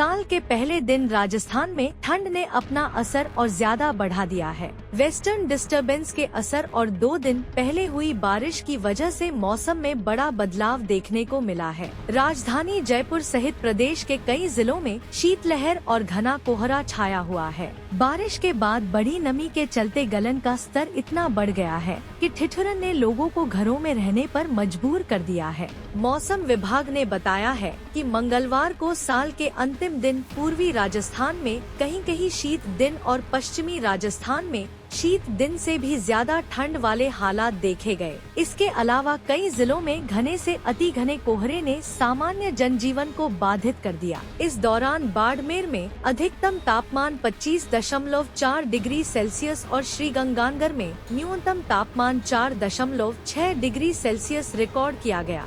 साल के पहले दिन राजस्थान में ठंड ने अपना असर और ज्यादा बढ़ा दिया है। वेस्टर्न डिस्टरबेंस के असर और 2 दिन पहले हुई बारिश की वजह से मौसम में बड़ा बदलाव देखने को मिला है। राजधानी जयपुर सहित प्रदेश के कई जिलों में शीतलहर और घना कोहरा छाया हुआ है। बारिश के बाद बड़ी नमी के चलते गलन का स्तर इतना बढ़ गया है कि ठिठुरन ने लोगों को घरों में रहने पर मजबूर कर दिया है। मौसम विभाग ने बताया है कि मंगलवार को साल के अंतिम दिन पूर्वी राजस्थान में कहीं-कहीं शीत दिन और पश्चिमी राजस्थान में शीत दिन से भी ज्यादा ठंड वाले हालात देखे गए। इसके अलावा कई जिलों में घने से अति घने कोहरे ने सामान्य जनजीवन को बाधित कर दिया। इस दौरान बाड़मेर में अधिकतम तापमान 25.4 डिग्री सेल्सियस और श्रीगंगानगर में न्यूनतम तापमान 4.6 डिग्री सेल्सियस रिकॉर्ड किया गया।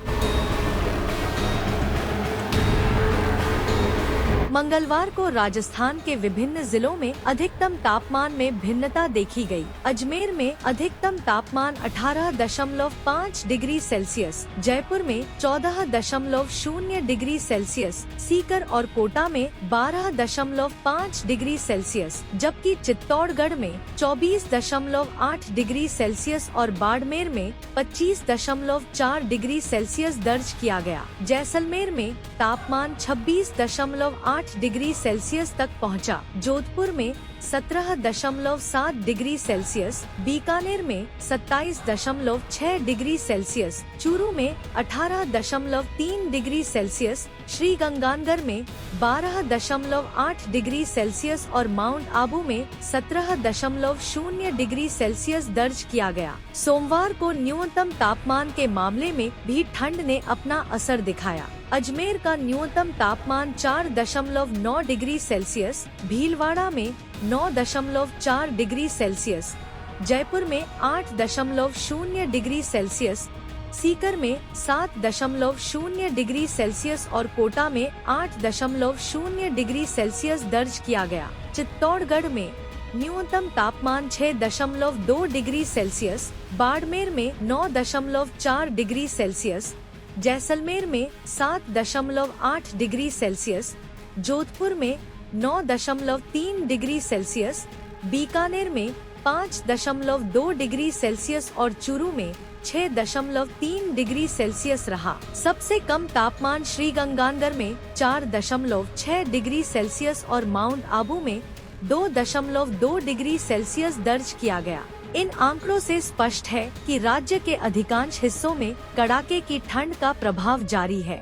मंगलवार को राजस्थान के विभिन्न जिलों में अधिकतम तापमान में भिन्नता देखी गई। अजमेर में अधिकतम तापमान 18.5 डिग्री सेल्सियस, जयपुर में 14.0 डिग्री सेल्सियस, सीकर और कोटा में 12.5 डिग्री सेल्सियस, जबकि चित्तौड़गढ़ में 24.8 डिग्री सेल्सियस और बाड़मेर में 25.4 डिग्री सेल्सियस दर्ज किया गया। जैसलमेर में तापमान 26.8 डिग्री सेल्सियस तक पहुंचा। जोधपुर में 17.7 डिग्री सेल्सियस, बीकानेर में 27.6 डिग्री सेल्सियस, चूरू में 18.3 डिग्री सेल्सियस, श्रीगंगानगर में 12.8 डिग्री सेल्सियस और माउंट आबू में 17.0 डिग्री सेल्सियस दर्ज किया गया। सोमवार को न्यूनतम तापमान के मामले में भी ठंड ने अपना असर दिखाया। अजमेर का न्यूनतम तापमान 4.9 डिग्री सेल्सियस, भीलवाड़ा में 9.4 डिग्री सेल्सियस, जयपुर में 8.0 डिग्री सेल्सियस, सीकर में 7.0 डिग्री सेल्सियस और कोटा में 8.0 डिग्री सेल्सियस दर्ज किया गया। चित्तौड़गढ़ में न्यूनतम तापमान 6.2 डिग्री सेल्सियस, बाड़मेर में 9.4 डिग्री सेल्सियस, जैसलमेर में 7.8 डिग्री सेल्सियस, जोधपुर में 9.3 डिग्री सेल्सियस, बीकानेर में 5.2 डिग्री सेल्सियस और चूरू में 6.3 डिग्री सेल्सियस रहा। सबसे कम तापमान श्रीगंगानगर में 4.6 डिग्री सेल्सियस और माउंट आबू में 2.2 डिग्री सेल्सियस दर्ज किया गया। इन आंकड़ों से स्पष्ट है कि राज्य के अधिकांश हिस्सों में कड़ाके की ठंड का प्रभाव जारी है।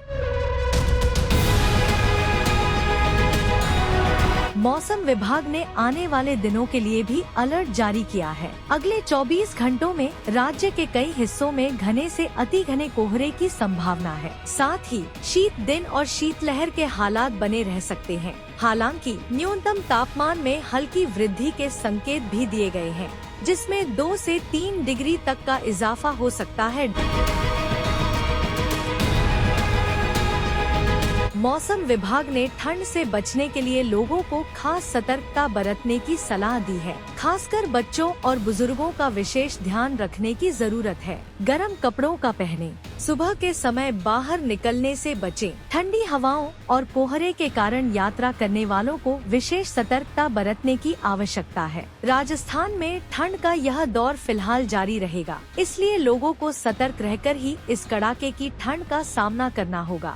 मौसम विभाग ने आने वाले दिनों के लिए भी अलर्ट जारी किया है। अगले 24 घंटों में राज्य के कई हिस्सों में घने से अति घने कोहरे की संभावना है। साथ ही शीत दिन और शीतलहर के हालात बने रह सकते हैं। हालांकि न्यूनतम तापमान में हल्की वृद्धि के संकेत भी दिए गए हैं, जिसमें 2 से 3 डिग्री तक का इजाफा हो सकता है। मौसम विभाग ने ठंड से बचने के लिए लोगों को खास सतर्कता बरतने की सलाह दी है। खासकर बच्चों और बुजुर्गों का विशेष ध्यान रखने की जरूरत है। गर्म कपड़ों का पहनें। सुबह के समय बाहर निकलने से बचें। ठंडी हवाओं और कोहरे के कारण यात्रा करने वालों को विशेष सतर्कता बरतने की आवश्यकता है। राजस्थान में ठंड का यह दौर फिलहाल जारी रहेगा, इसलिए लोगों को सतर्क रहकर ही इस कड़ाके की ठंड का सामना करना होगा।